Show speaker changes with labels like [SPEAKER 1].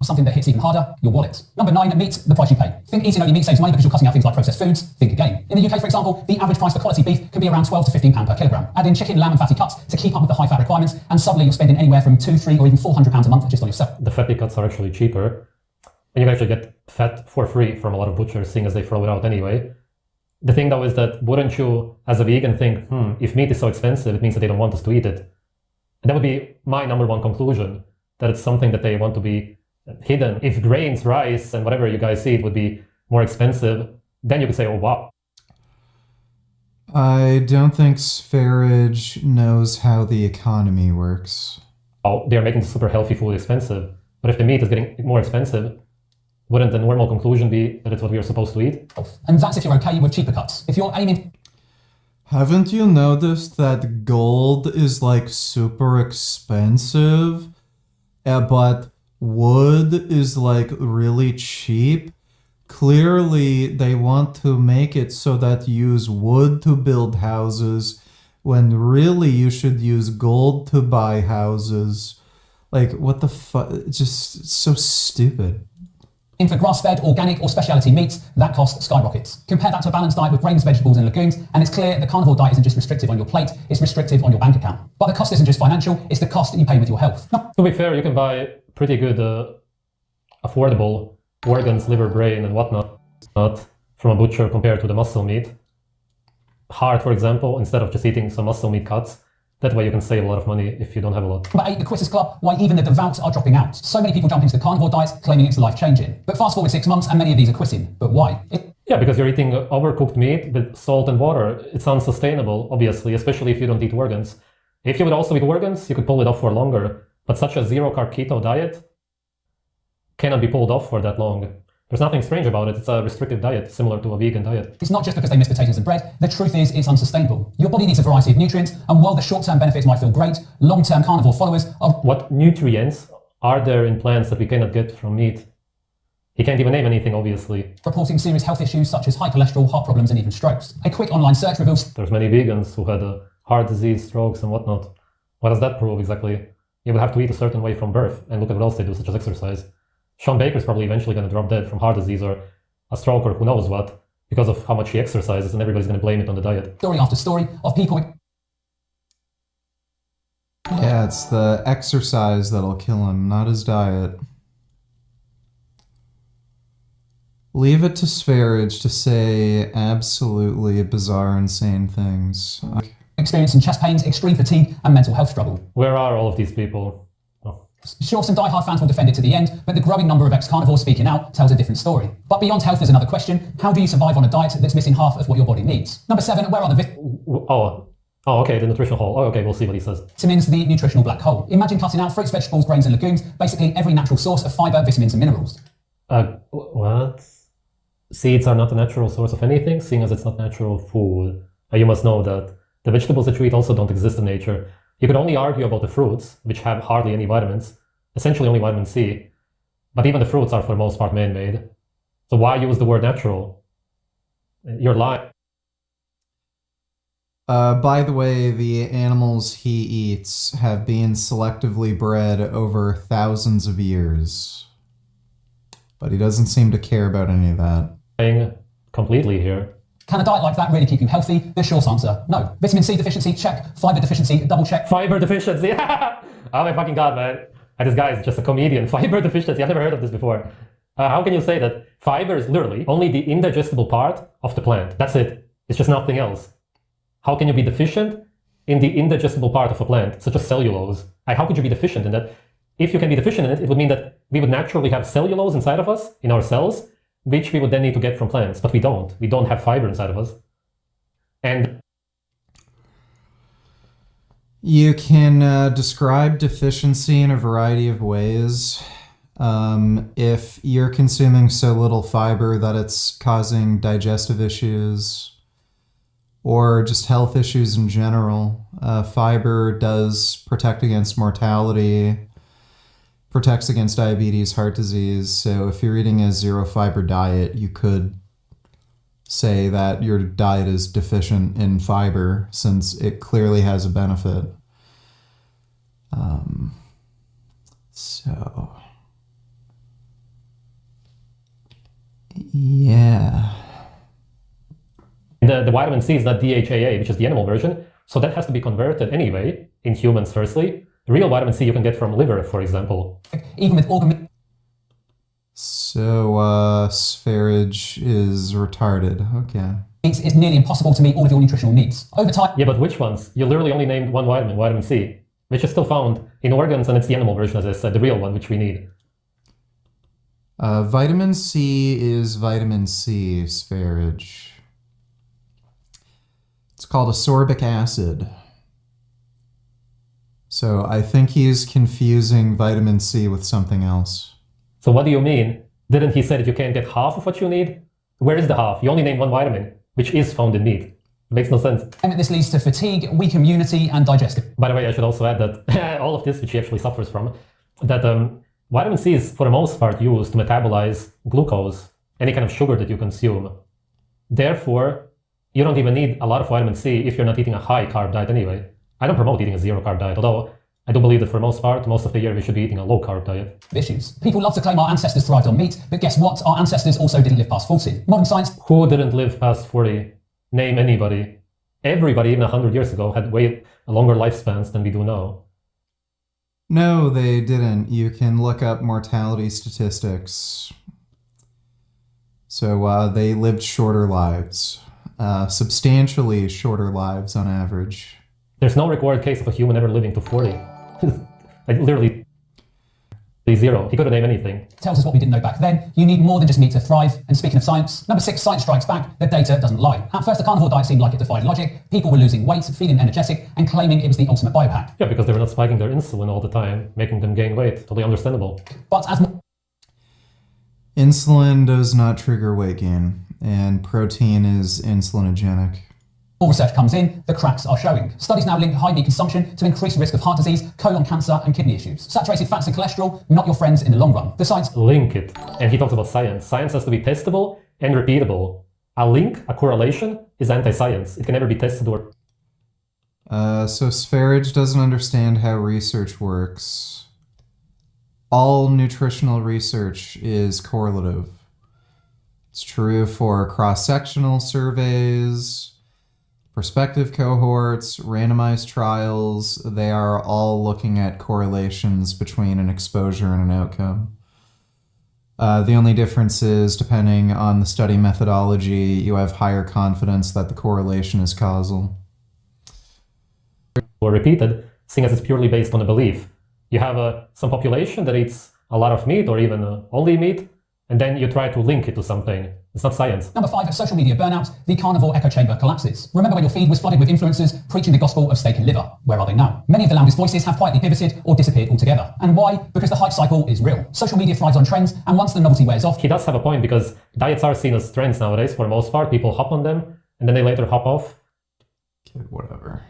[SPEAKER 1] something that hits even harder, your wallet. Number 9, meat, the price you pay. Think eating only meat saves money because you're cutting out things like processed foods. Think again. In the UK, for example, the average price for quality beef can be around £12 to £15 per kilogram. Add in chicken, lamb and fatty cuts to keep up with the high fat requirements, and suddenly you're spending anywhere from £200, £300 or even £400 a month just on yourself.
[SPEAKER 2] The fatty cuts are actually cheaper, and you can actually get fat for free from a lot of butchers, seeing as they throw it out anyway. The thing though is that wouldn't you, as a vegan, think, if meat is so expensive, it means that they don't want us to eat it. And that would be my number one conclusion, that it's something that they want to be hidden. If grains, rice, and whatever you guys eat would be more expensive, then you could say, oh wow.
[SPEAKER 3] I don't think Sfarage knows how the economy works.
[SPEAKER 2] Oh, they're making the super healthy food expensive. But if the meat is getting more expensive, wouldn't the normal conclusion be that it's what we are supposed to eat?
[SPEAKER 1] And that's if you're okay with cheaper cuts. If you're aiming...
[SPEAKER 3] Haven't you noticed that gold is like super expensive, but wood is like really cheap? Clearly they want to make it so that you use wood to build houses, when really you should use gold to buy houses. Like, what the fuck? It's just so stupid.
[SPEAKER 1] For grass-fed, organic or specialty meats, that cost skyrockets. Compare that to a balanced diet with grains, vegetables and legumes, and it's clear the carnivore diet isn't just restrictive on your plate, it's restrictive on your bank account. But the cost isn't just financial, it's the cost that you pay with your health.
[SPEAKER 2] To be fair, you can buy pretty good, affordable organs, liver, brain and whatnot, not from a butcher compared to the muscle meat. Heart, for example, instead of just eating some muscle meat cuts, that way you can save a lot of money if you don't have a lot.
[SPEAKER 1] Number 8, the Quitters Club, why even the devout are dropping out. So many people jump into the carnivore diet claiming it's life-changing. But fast forward 6 months and many of these are quitting. But why?
[SPEAKER 2] Yeah, because you're eating overcooked meat with salt and water. It's unsustainable, obviously, especially if you don't eat organs. If you would also eat organs, you could pull it off for longer. But such a zero-carb keto diet cannot be pulled off for that long. There's nothing strange about it. It's a restrictive diet, similar to a vegan diet.
[SPEAKER 1] It's not just because they miss potatoes and bread. The truth is, it's unsustainable. Your body needs a variety of nutrients, and while the short-term benefits might feel great, long-term carnivore followers are...
[SPEAKER 2] What nutrients are there in plants that we cannot get from meat? He can't even name anything, obviously.
[SPEAKER 1] Reporting serious health issues such as high cholesterol, heart problems, and even strokes. A quick online search reveals...
[SPEAKER 2] There's many vegans who had heart disease, strokes, and whatnot. What does that prove, exactly? You would have to eat a certain way from birth, and look at what else they do, such as exercise. Sean Baker's probably eventually going to drop dead from heart disease or a stroke or who knows what, because of how much he exercises, and everybody's going to blame it on the diet.
[SPEAKER 1] Story after story of people...
[SPEAKER 3] Yeah, it's the exercise that'll kill him, not his diet. Leave it to Sfarage to say absolutely bizarre, insane things.
[SPEAKER 1] Experiencing chest pains, extreme fatigue, and mental health struggle.
[SPEAKER 2] Where are all of these people?
[SPEAKER 1] Sure, some die-hard fans will defend it to the end, but the growing number of ex-carnivores speaking out tells a different story. But beyond health is another question. How do you survive on a diet that's missing half of what your body needs? Number 7, where are the
[SPEAKER 2] okay, the nutritional hole. Oh, okay, we'll see what he says.
[SPEAKER 1] Vitamins, the nutritional black hole. Imagine cutting out fruits, vegetables, grains and legumes, basically every natural source of fiber, vitamins and minerals.
[SPEAKER 2] What? Seeds are not a natural source of anything, seeing as it's not natural food. You must know that the vegetables that you eat also don't exist in nature. You could only argue about the fruits, which have hardly any vitamins, essentially only vitamin C, but even the fruits are for the most part man-made. So why use the word natural? You're lying.
[SPEAKER 3] By the way, the animals he eats have been selectively bred over thousands of years. But he doesn't seem to care about any of that.
[SPEAKER 2] Lying completely here.
[SPEAKER 1] Can a diet like that really keep you healthy? The short answer, no. Vitamin C deficiency, check. Fiber deficiency, double check.
[SPEAKER 2] Fiber deficiency, oh my fucking god, man. This guy is just a comedian. Fiber deficiency, I've never heard of this before. How can you say that fiber is literally only the indigestible part of the plant? That's it. It's just nothing else. How can you be deficient in the indigestible part of a plant, such as cellulose? How could you be deficient in that? If you can be deficient in it, it would mean that we would naturally have cellulose inside of us, in our cells, which we would then need to get from plants, but we don't. We don't have fiber inside of us. And
[SPEAKER 3] you can describe deficiency in a variety of ways. If you're consuming so little fiber that it's causing digestive issues or just health issues in general, fiber does protect against mortality, protects against diabetes, heart disease. So if you're eating a zero fiber diet, you could say that your diet is deficient in fiber since it clearly has a benefit.
[SPEAKER 2] the vitamin C is not DHAA, which is the animal version, so that has to be converted anyway in humans firstly. Real vitamin C you can get from liver, for example.
[SPEAKER 1] Even with organ...
[SPEAKER 3] So, spherage is retarded. Okay.
[SPEAKER 1] It's nearly impossible to meet all of your nutritional needs. Over time...
[SPEAKER 2] Yeah, but which ones? You literally only named one vitamin, vitamin C, which is still found in organs, and it's the animal version, as I said, the real one, which we need.
[SPEAKER 3] Vitamin C is vitamin C, spherage. It's called ascorbic acid. So I think he's confusing vitamin C with something else.
[SPEAKER 2] So what do you mean? Didn't he say that you can't get half of what you need? Where is the half? You only named one vitamin, which is found in meat. It makes no sense.
[SPEAKER 1] And this leads to fatigue, weak immunity, and digestive.
[SPEAKER 2] By the way, I should also add that all of this, which he actually suffers from, that vitamin C is for the most part used to metabolize glucose, any kind of sugar that you consume. Therefore, you don't even need a lot of vitamin C if you're not eating a high carb diet anyway. I don't promote eating a zero carb diet, although I do believe that for the most part, most of the year we should be eating a low carb diet.
[SPEAKER 1] Issues. People love to claim our ancestors thrived on meat, but guess what? Our ancestors also didn't live past 40. Modern science...
[SPEAKER 2] Who didn't live past 40? Name anybody. Everybody, even 100 years ago, had way longer lifespans than we do now.
[SPEAKER 3] No, they didn't. You can look up mortality statistics. So they lived shorter lives. Substantially shorter lives on average.
[SPEAKER 2] There's no recorded case of a human ever living to 40. Like literally zero. He could have named anything.
[SPEAKER 1] Tells us what we didn't know back then. You need more than just meat to thrive. And speaking of science, number 6, science strikes back. The data doesn't lie. At first, the carnivore diet seemed like it defied logic. People were losing weight, feeling energetic, and claiming it was the ultimate biohack.
[SPEAKER 2] Yeah, because they were not spiking their insulin all the time, making them gain weight. Totally understandable.
[SPEAKER 1] But as
[SPEAKER 3] insulin does not trigger weight gain, and protein is insulinogenic.
[SPEAKER 1] more research comes in, the cracks are showing. Studies now link high meat consumption to increased risk of heart disease, colon cancer, and kidney issues. Saturated fats and cholesterol, not your friends in the long run. The science...
[SPEAKER 2] Link it. And he talks about science. Science has to be testable and repeatable. A link, a correlation, is anti-science. It can never be tested or...
[SPEAKER 3] So Sfarage doesn't understand how research works. All nutritional research is correlative. It's true for cross-sectional surveys, prospective cohorts, randomized trials. They are all looking at correlations between an exposure and an outcome. The only difference is, depending on the study methodology, you have higher confidence that the correlation is causal.
[SPEAKER 2] Or repeated, seeing as it's purely based on a belief. You have some population that eats a lot of meat or even only meat, and then you try to link it to something. It's not science.
[SPEAKER 1] Number 5, social media burnout. The carnivore echo chamber collapses. Remember when your feed was flooded with influencers preaching the gospel of steak and liver? Where are they now? Many of the loudest voices have quietly pivoted or disappeared altogether. And why? Because the hype cycle is real. Social media thrives on trends, and once the novelty wears off...
[SPEAKER 2] He does have a point, because diets are seen as trends nowadays for the most part. People hop on them, and then they later hop off.
[SPEAKER 3] Okay, whatever.